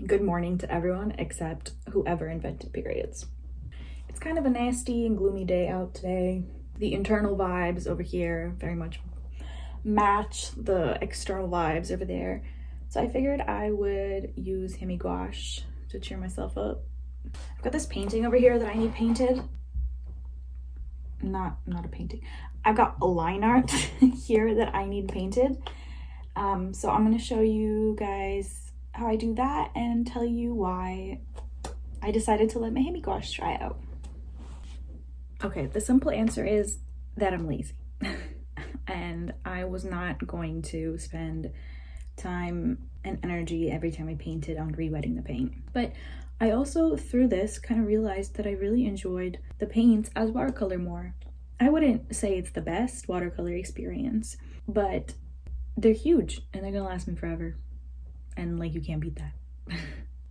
Good morning to everyone except whoever invented periods. It's kind of a nasty and gloomy day out today. The internal vibes over here very much match the external vibes over there. So I figured I would use Hemi gouache to cheer myself up. I've got this painting over here that I need painted. Not a painting. I've got a line art here that I need painted. So I'm gonna show you guys how I do that and tell you why I decided to let my Hemi gouache dry out. Okay, the simple answer is that I'm lazy. And I was not going to spend time and energy every time I painted on re-wetting the paint. But I also, through this, kind of realized that I really enjoyed the paints as watercolor more. I wouldn't say it's the best watercolor experience, but they're huge and they're gonna last me forever. And like, you can't beat that.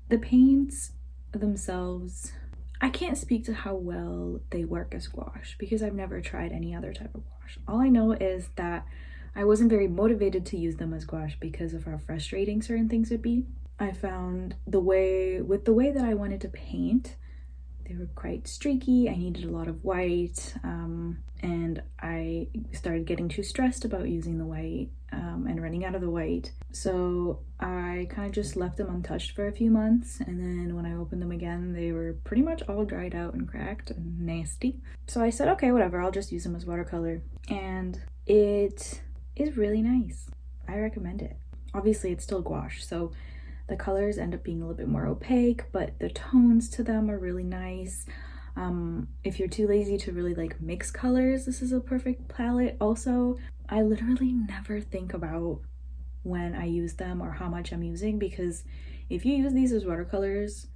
The paints themselves, I can't speak to how well they work as gouache because I've never tried any other type of gouache. All I know is that I wasn't very motivated to use them as gouache because of how frustrating certain things would be. I found with the way that I wanted to paint, they were quite streaky. I needed a lot of white, and I started getting too stressed about using the white and running out of the white. So I kind of just left them untouched for a few months, and then when I opened them again, they were pretty much all dried out and cracked and nasty. So I said, okay, whatever, I'll just use them as watercolor. And it is really nice. I recommend it. Obviously, it's still gouache, so the colors end up being a little bit more opaque, but the tones to them are really nice. If you're too lazy to really like mix colors, this is a perfect palette. Also, I literally never think about when I use them or how much I'm using, because if you use these as watercolors,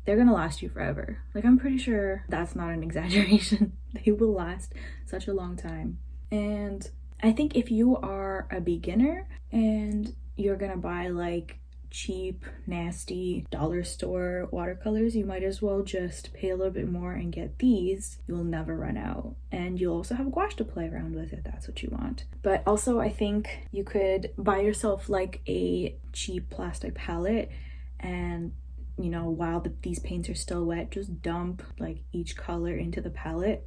they're gonna last you forever. Like, I'm pretty sure that's not an exaggeration. They will last such a long time. And I think if you are a beginner and you're gonna buy like cheap, nasty dollar store watercolors, you might as well just pay a little bit more and get these. You'll never run out, and you'll also have gouache to play around with if that's what you want. But also, I think you could buy yourself like a cheap plastic palette, and you know, while these paints are still wet, just dump like each color into the palette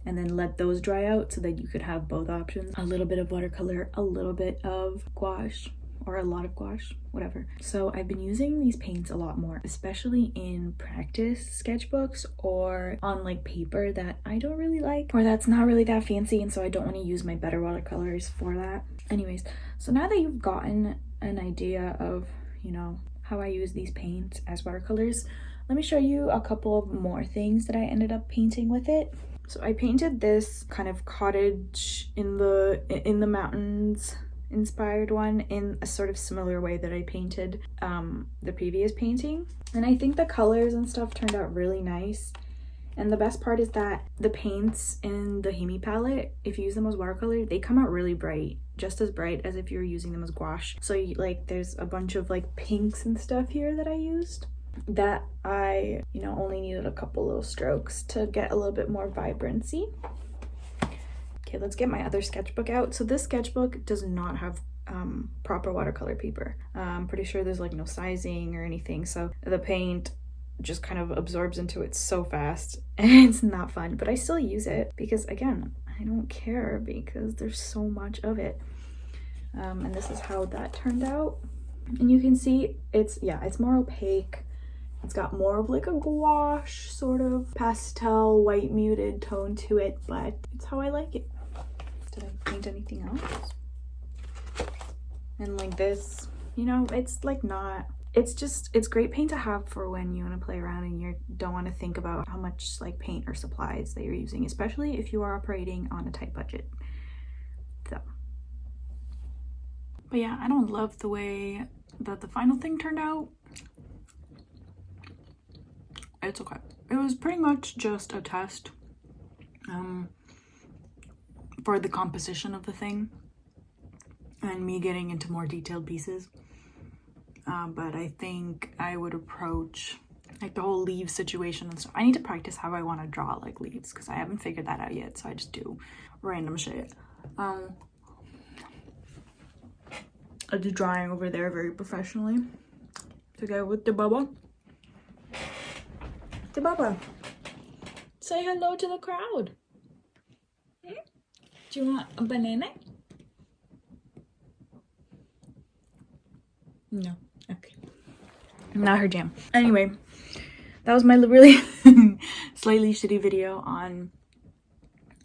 and then let those dry out so that you could have both options: a little bit of watercolor, a little bit of gouache, or a lot of gouache, whatever. So I've been using these paints a lot more, especially in practice sketchbooks or on like paper that I don't really like or that's not really that fancy, and so I don't want to use my better watercolors for that. Anyways, so now that you've gotten an idea of, you know, how I use these paints as watercolors, let me show you a couple of more things that I ended up painting with it. So I painted this kind of cottage in the mountains inspired one in a sort of similar way that I painted the previous painting, and I think the colors and stuff turned out really nice. And the best part is that the paints in the Hemi palette, if you use them as watercolor, they come out really bright, just as bright as if you're using them as gouache. So like there's a bunch of like pinks and stuff here that I used that I, you know, only needed a couple little strokes to get a little bit more vibrancy. Okay, let's get my other sketchbook out. So this sketchbook does not have proper watercolor paper. I'm pretty sure there's like no sizing or anything, so the paint just kind of absorbs into it so fast and it's not fun, but I still use it because, again, I don't care because there's so much of it. And this is how that turned out. And you can see it's more opaque. It's got more of like a gouache sort of pastel white muted tone to it, but it's how I like it. Did I paint anything else? And like this, you know, it's like not, it's great paint to have for when you want to play around and you don't want to think about how much like paint or supplies that you're using, especially if you are operating on a tight budget. So, but yeah, I don't love the way that the final thing turned out. It's okay. It was pretty much just a test for the composition of the thing and me getting into more detailed pieces. But I think I would approach like the whole leaf situation and stuff. I need to practice how I want to draw like leaves because I haven't figured that out yet, so I just do random shit. I do drawing over there very professionally. to go with the bubble. The bubble. Say hello to the crowd. Do you want a banana? No. Okay. Not her jam. Anyway, that was my really slightly shitty video on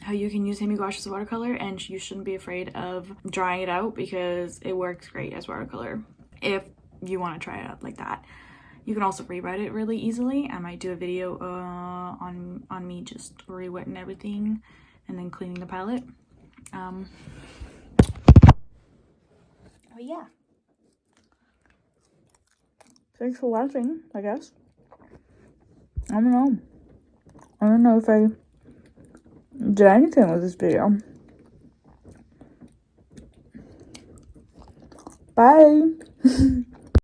how you can use Himi gouache as a watercolor, and you shouldn't be afraid of drying it out because it works great as watercolor if you want to try it out like that. You can also rewrite it really easily. I might do a video on me just rewetting everything and then cleaning the palette. Oh yeah. Thanks for watching, I guess. I don't know. I don't know if I did anything with this video. Bye.